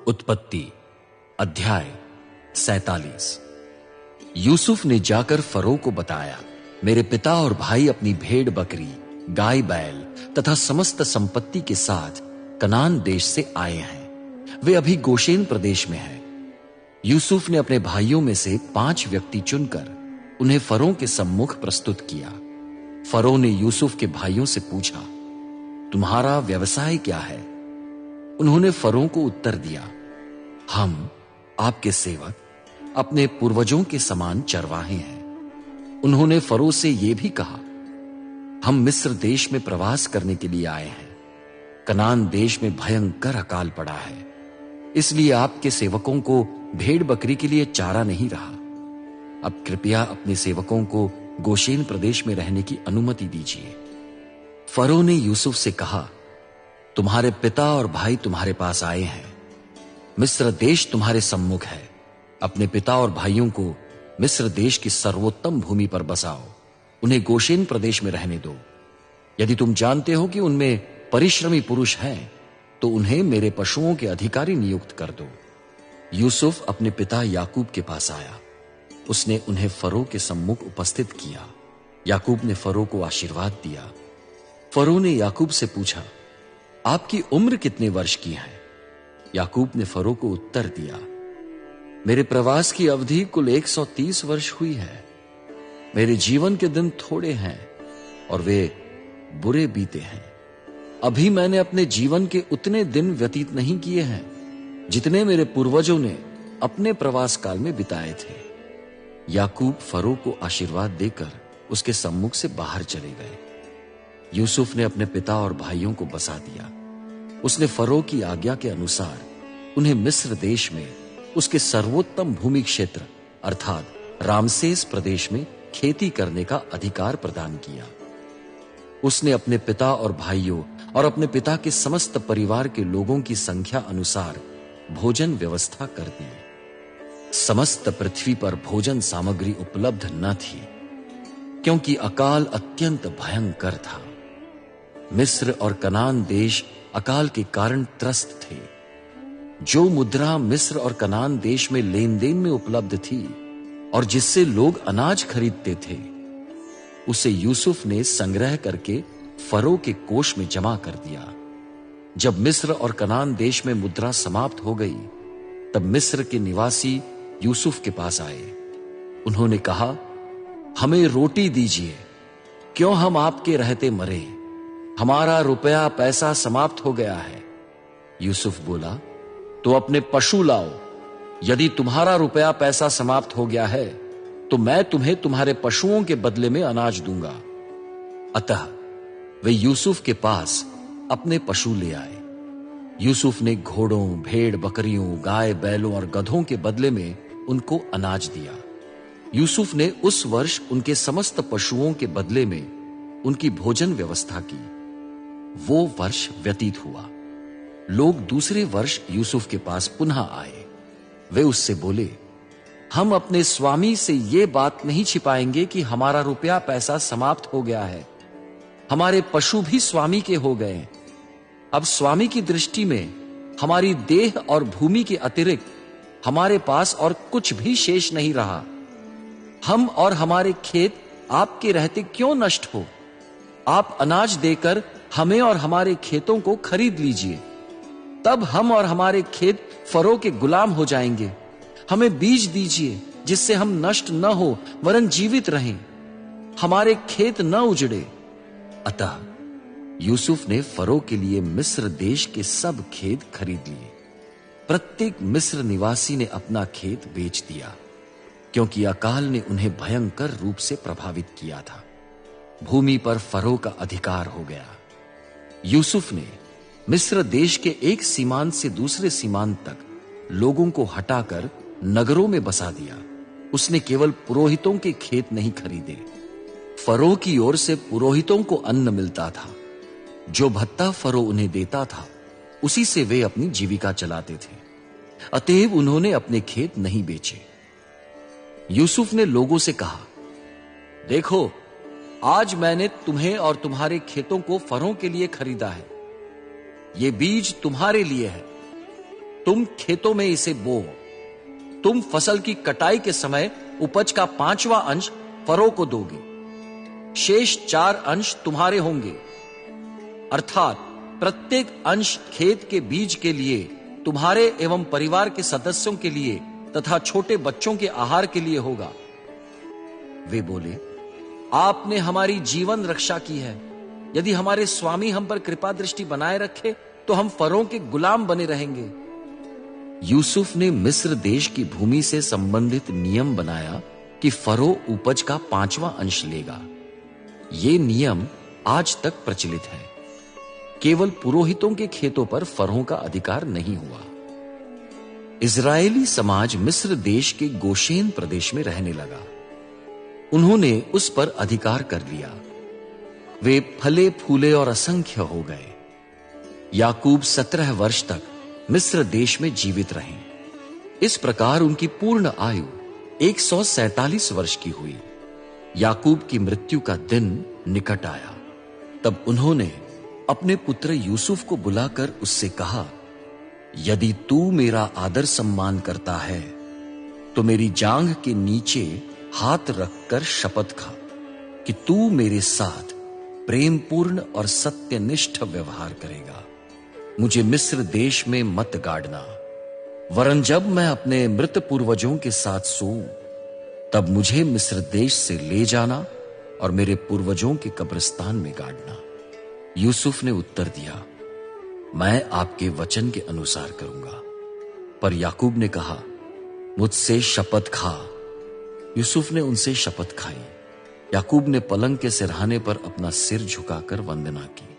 उत्पत्ति अध्याय 47। यूसुफ ने जाकर फरो को बताया, मेरे पिता और भाई अपनी भेड़ बकरी, गाय बैल तथा समस्त संपत्ति के साथ कनान देश से आए हैं। वे अभी गोशेन प्रदेश में हैं। यूसुफ ने अपने भाइयों में से 5 व्यक्ति चुनकर उन्हें फरो के सम्मुख प्रस्तुत किया। फरो ने यूसुफ के भाइयों से पूछा, तुम्हारा व्यवसाय क्या है? उन्होंने फरो को उत्तर दिया, हम आपके सेवक अपने पूर्वजों के समान चरवाहे हैं। उन्होंने फरो से यह भी कहा, हम मिस्र देश में प्रवास करने के लिए आए हैं। कनान देश में भयंकर अकाल पड़ा है, इसलिए आपके सेवकों को भेड़ बकरी के लिए चारा नहीं रहा। अब कृपया अपने सेवकों को गोशेन प्रदेश में रहने की अनुमति दीजिए। फरो ने यूसुफ से कहा, तुम्हारे पिता और भाई तुम्हारे पास आए हैं। मिस्र देश तुम्हारे सम्मुख है। अपने पिता और भाइयों को मिस्र देश की सर्वोत्तम भूमि पर बसाओ। उन्हें गोशेन प्रदेश में रहने दो। यदि तुम जानते हो कि उनमें परिश्रमी पुरुष हैं, तो उन्हें मेरे पशुओं के अधिकारी नियुक्त कर दो। यूसुफ अपने पिता याकूब के पास आया। उसने उन्हें फरो के सम्मुख उपस्थित किया। याकूब ने फरो को आशीर्वाद दिया। फरो ने याकूब से पूछा, आपकी उम्र कितने वर्ष की है? याकूब ने फरो को उत्तर दिया, मेरे प्रवास की अवधि कुल 130 वर्ष हुई है। मेरे जीवन के दिन थोड़े हैं और वे बुरे बीते हैं। अभी मैंने अपने जीवन के उतने दिन व्यतीत नहीं किए हैं जितने मेरे पूर्वजों ने अपने प्रवास काल में बिताए थे। याकूब फरो को आशीर्वाद देकर उसके सम्मुख से बाहर चले गए। यूसुफ ने अपने पिता और भाइयों को बसा दिया। उसने फरो की आज्ञा के अनुसार उन्हें मिस्र देश में उसके सर्वोत्तम भूमि क्षेत्र अर्थात रामसेस प्रदेश में खेती करने का अधिकार प्रदान किया। उसने अपने पिता और भाइयों और अपने पिता के समस्त परिवार के लोगों की संख्या अनुसार भोजन व्यवस्था कर दी। समस्त पृथ्वी पर भोजन सामग्री उपलब्ध न थी, क्योंकि अकाल अत्यंत भयंकर था। मिस्र और कनान देश अकाल के कारण त्रस्त थे। जो मुद्रा मिस्र और कनान देश में लेन देन में उपलब्ध थी और जिससे लोग अनाज खरीदते थे, उसे यूसुफ ने संग्रह करके फरो के कोष में जमा कर दिया। जब मिस्र और कनान देश में मुद्रा समाप्त हो गई, तब मिस्र के निवासी यूसुफ के पास आए। उन्होंने कहा, हमें रोटी दीजिए, क्यों हम आपके रहते मरे? हमारा रुपया पैसा समाप्त हो गया है। यूसुफ बोला, तो अपने पशु लाओ। यदि तुम्हारा रुपया पैसा समाप्त हो गया है, तो मैं तुम्हें तुम्हारे पशुओं के बदले में अनाज दूंगा। अतः वे यूसुफ के पास अपने पशु ले आए। यूसुफ ने घोड़ों, भेड़ बकरियों, गाय बैलों और गधों के बदले में उनको अनाज दिया। यूसुफ ने उस वर्ष उनके समस्त पशुओं के बदले में उनकी भोजन व्यवस्था की। वो वर्ष व्यतीत हुआ। लोग दूसरे वर्ष यूसुफ के पास पुनः आए। वे उससे बोले, हम अपने स्वामी से ये बात नहीं छिपाएंगे कि हमारा रुपया पैसा समाप्त हो गया है। हमारे पशु भी स्वामी के हो गए। अब स्वामी की दृष्टि में हमारी देह और भूमि के अतिरिक्त हमारे पास और कुछ भी शेष नहीं रहा। हम और हमारे खेत आपके रहते क्यों नष्ट हो? आप अनाज देकर हमें और हमारे खेतों को खरीद लीजिए। तब हम और हमारे खेत फरो के गुलाम हो जाएंगे। हमें बीज दीजिए जिससे हम नष्ट न हो वरन जीवित रहें, हमारे खेत न उजड़े। अतः यूसुफ ने फरो के लिए मिस्र देश के सब खेत खरीद लिए। प्रत्येक मिस्र निवासी ने अपना खेत बेच दिया, क्योंकि अकाल ने उन्हें भयंकर रूप से प्रभावित किया था। भूमि पर फरो का अधिकार हो गया। यूसुफ ने मिस्र देश के एक सीमांत से दूसरे सीमांत तक लोगों को हटाकर नगरों में बसा दिया। उसने केवल पुरोहितों के खेत नहीं खरीदे। फरो की ओर से पुरोहितों को अन्न मिलता था। जो भत्ता फरो उन्हें देता था, उसी से वे अपनी जीविका चलाते थे। अतएव उन्होंने अपने खेत नहीं बेचे। यूसुफ ने लोगों से कहा, देखो, आज मैंने तुम्हें और तुम्हारे खेतों को फरों के लिए खरीदा है। ये बीज तुम्हारे लिए है। तुम खेतों में इसे बो। तुम फसल की कटाई के समय उपज का 5वां अंश फरो को दोगे। शेष 4 अंश तुम्हारे होंगे, अर्थात प्रत्येक अंश खेत के बीज के लिए, तुम्हारे एवं परिवार के सदस्यों के लिए तथा छोटे बच्चों के आहार के लिए होगा। वे बोले, आपने हमारी जीवन रक्षा की है। यदि हमारे स्वामी हम पर कृपा दृष्टि बनाए रखे तो हम फरों के गुलाम बने रहेंगे। यूसुफ ने मिस्र देश की भूमि से संबंधित नियम बनाया कि फरो उपज का 5वां अंश लेगा। यह नियम आज तक प्रचलित है। केवल पुरोहितों के खेतों पर फरों का अधिकार नहीं हुआ। इजरायली समाज मिस्र देश के गोशेन प्रदेश में रहने लगा। उन्होंने उस पर अधिकार कर लिया। वे फले फूले और असंख्य हो गए। याकूब 17 वर्ष तक मिस्र देश में जीवित रहे। इस प्रकार उनकी पूर्ण आयु 147 वर्ष की हुई। याकूब की मृत्यु का दिन निकट आया। तब उन्होंने अपने पुत्र यूसुफ को बुलाकर उससे कहा, यदि तू मेरा आदर सम्मान करता है तो मेरी जांघ के नीचे हाथ रखकर शपथ खा कि तू मेरे साथ प्रेमपूर्ण और सत्यनिष्ठ व्यवहार करेगा। मुझे मिस्र देश में मत गाड़ना, वरन जब मैं अपने मृत पूर्वजों के साथ सोऊं तब मुझे मिस्र देश से ले जाना और मेरे पूर्वजों के कब्रिस्तान में गाड़ना। यूसुफ ने उत्तर दिया, मैं आपके वचन के अनुसार करूंगा। पर याकूब ने कहा, मुझसे शपथ खा। यूसुफ ने उनसे शपथ खाई। याकूब ने पलंग के सिरहाने पर अपना सिर झुकाकर वंदना की।